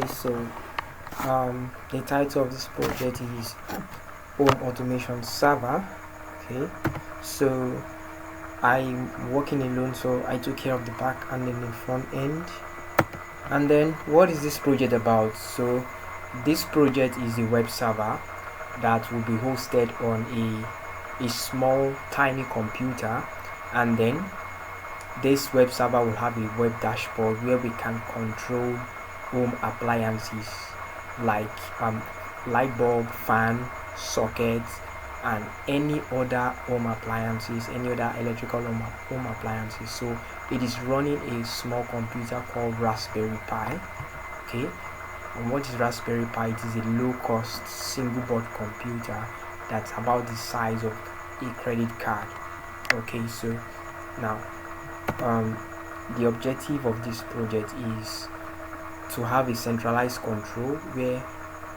So the title of this project is Home Automation Server. Okay, so I'm working alone, so I took care of the back and then the front end. And then what is this project about? So this project is a web server that will be hosted on a small tiny computer, and then this web server will have a web dashboard where we can control home appliances like light bulb, fan, sockets, and any other home appliances, any other electrical home appliances. So it is running a small computer called Raspberry Pi. Okay, and what is Raspberry Pi? It is a low-cost single board computer that's about the size of a credit card. Okay, so now the objective of this project is to have a centralized control where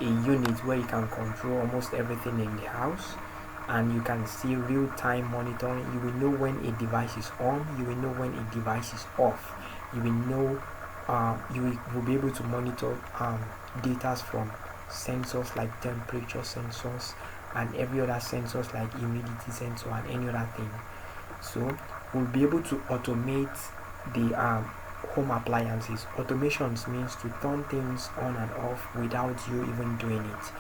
a unit where you can control almost everything in the house, and you can see real-time monitoring. You will know when a device is on, you will know when a device is off, you will know you will be able to monitor data from sensors like temperature sensors and every other sensors like humidity sensor and any other thing. So we'll be able to automate the home appliances. Automations means to turn things on and off without you even doing it.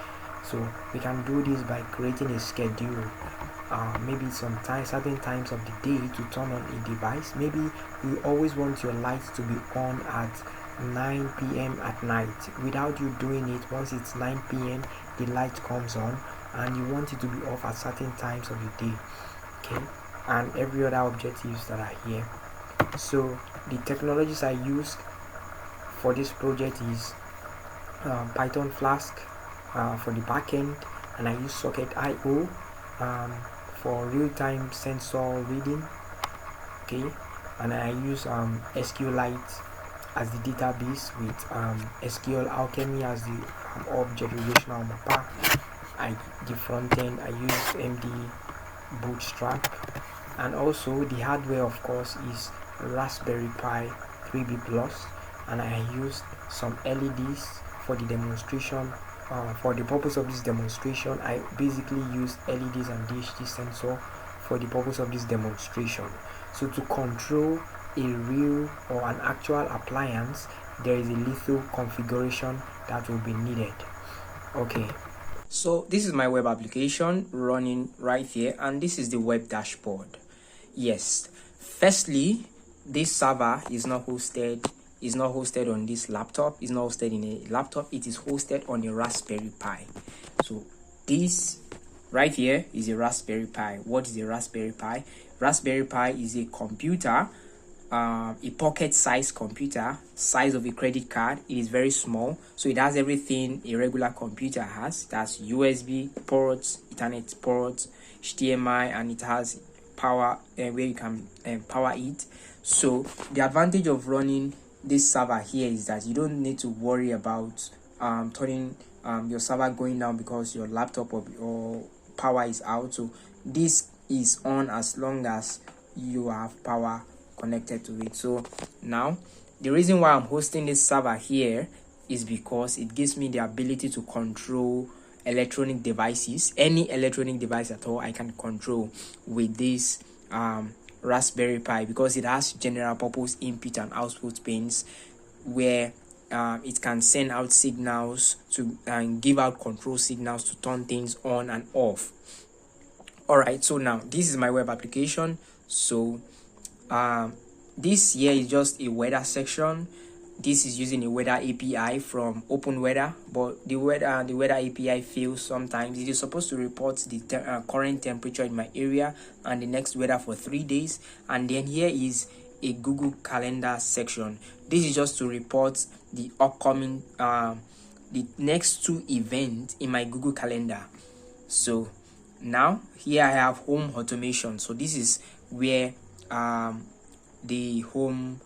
So we can do this by creating a schedule, maybe sometimes certain times of the day to turn on a device. Maybe you always want your lights to be on at 9 p.m. at night without you doing it. Once it's 9 p.m. the light comes on, and you want it to be off at certain times of the day. Okay, and every other objectives that are here. So the technologies I use for this project is Python Flask for the backend, and I use Socket IO for real-time sensor reading. Okay, and I use SQLite as the database with SQL Alchemy as the object relational mapper. The front end I use MD Bootstrap, and also the hardware of course is Raspberry Pi 3B Plus, and I used some LEDs for the demonstration. For the purpose of this demonstration, I basically used LEDs and DHT sensor for the purpose of this demonstration. So to control a real or an actual appliance, there is a little configuration that will be needed. Okay, so this is my web application running right here, and this is the web dashboard. Yes, firstly, this server is not hosted on this laptop. It's not hosted in a laptop. It is hosted on a Raspberry Pi. So this right here is a Raspberry Pi. What is a Raspberry Pi? Raspberry Pi is a computer, a pocket-sized computer, size of a credit card. It is very small, so it has everything a regular computer has. It has USB ports, Ethernet ports, HDMI, and it has power where you can power it. So the advantage of running this server here is that you don't need to worry about turning your server going down because your laptop or power is out. So this is on as long as you have power connected to it. So now the reason why I'm hosting this server here is because it gives me the ability to control electronic devices. Any electronic device at all I can control with this Raspberry Pi, because it has general purpose input and output pins where it can send out signals to and give out control signals to turn things on and off. All right, so now this is my web application. So this here is just a weather section. This is using a weather API from Open Weather, but the weather API fails sometimes. It is supposed to report the current temperature in my area and the next weather for 3 days. And then here is a Google Calendar section. This is just to report the upcoming the next 2 events in my Google Calendar. So now here I have home automation. So this is where the home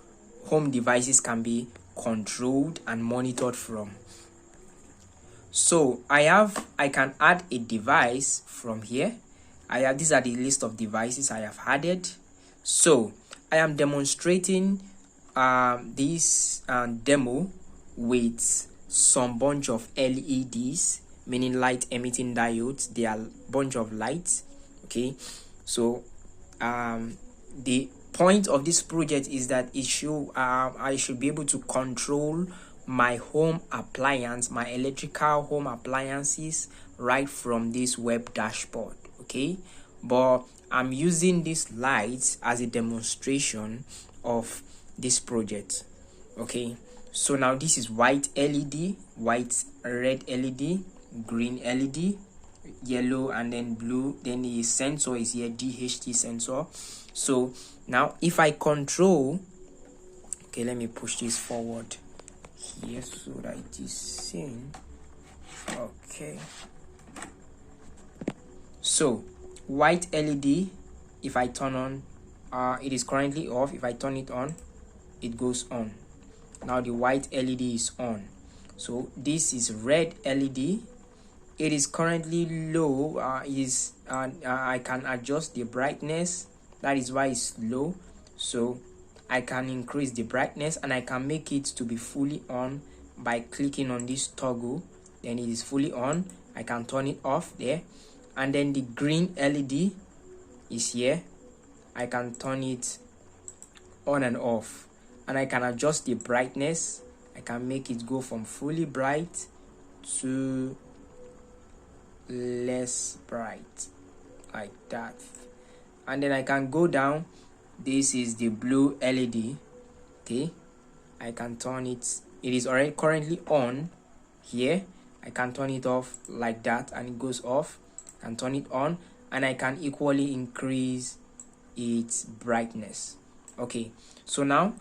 devices can be controlled and monitored from. So I can add a device from here. These are the list of devices I have added. So I am demonstrating this demo with some bunch of LEDs, meaning light emitting diodes. They are bunch of lights. Okay, so the point of this project is that it should I should be able to control my home appliance, my electrical home appliances, right from this web dashboard. Okay, but I'm using these lights as a demonstration of this project. Okay, so now this is white LED, red LED, green LED, yellow, and then blue. Then the sensor is here, DHT sensor. So now if I control, okay, let me push this forward here so that it is seen. Okay, so white LED, if I turn on, it is currently off. If I turn it on, it goes on. Now the white LED is on. So this is red LED. It is currently low. I can adjust the brightness. That is why it's low. So I can increase the brightness, and I can make it to be fully on by clicking on this toggle. Then it is fully on. I can turn it off there. And then the green LED is here. I can turn it on and off, and I can adjust the brightness. I can make it go from fully bright to less bright, like that. And then I can go down. This is the blue LED. Okay, I can turn it. It is already currently on here. I can turn it off like that, and it goes off. I can turn it on, and I can equally increase its brightness. Okay, so now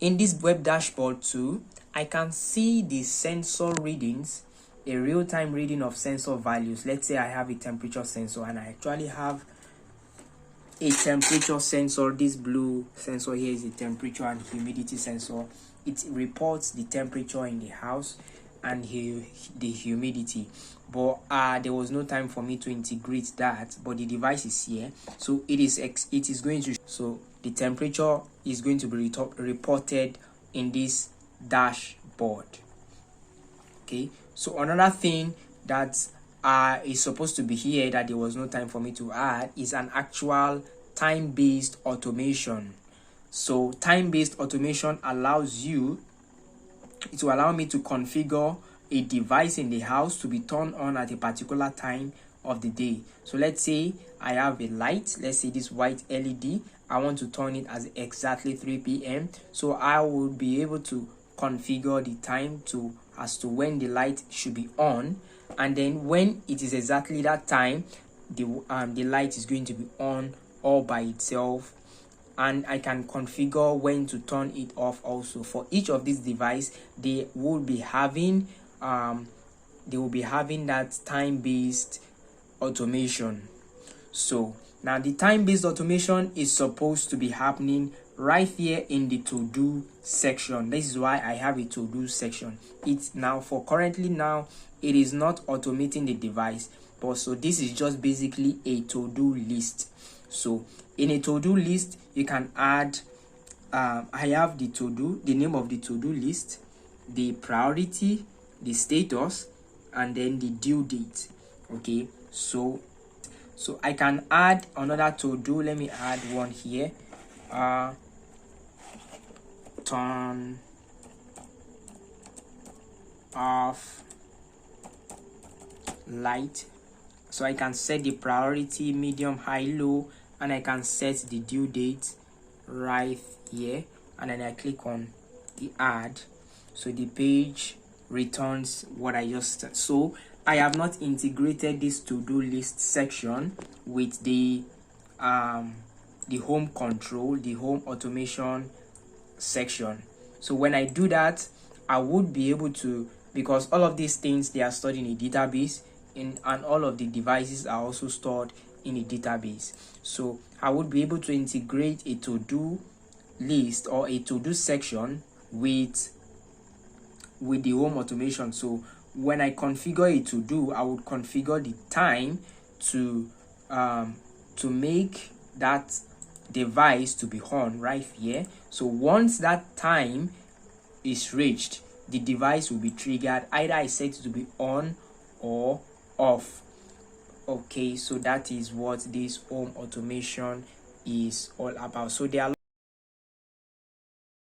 in this web dashboard too, I can see the sensor readings, a real-time reading of sensor values. Let's say I have a temperature sensor, and I actually have a temperature sensor. This blue sensor here is a temperature and humidity sensor. It reports the temperature in the house and the humidity, but there was no time for me to integrate that, but the device is here, so it is going to, so the temperature is going to be reported in this dashboard. Okay, so another thing that is supposed to be here that there was no time for me to add is an actual time-based automation. So time-based automation allows you, it will allow me to configure a device in the house to be turned on at a particular time of the day. So let's say I have a light, let's say this white LED, I want to turn it as exactly 3 p.m. So I will be able to configure the time as to when the light should be on, and then when it is exactly that time, the light is going to be on all by itself. And I can configure when to turn it off also. For each of these devices, they will be having that time-based automation. So now the time-based automation is supposed to be happening right here in the to-do section. This is why I have a to-do section. It's now currently it is not automating the device, but so this is just basically a to-do list. So in a to-do list, you can add I have the to-do, the name of the to-do list, the priority, the status, and then the due date. Okay, so I can add another to-do. Let me add one here. Turn off light. So I can set the priority, medium, high, low, and I can set the due date right here, and then I click on the add. So the page returns what I just said. So I have not integrated this to-do list section with the home control, the home automation section. So when I do that, I would be able to, because all of these things, they are stored in a database, and all of the devices are also stored in a database. So I would be able to integrate a to-do list or a to-do section with the home automation. So when I configure a to-do, I would configure the time to make that device to be on right here. So once that time is reached, the device will be triggered. Either I set it to be on or off. Okay, so that is what this home automation is all about. So there are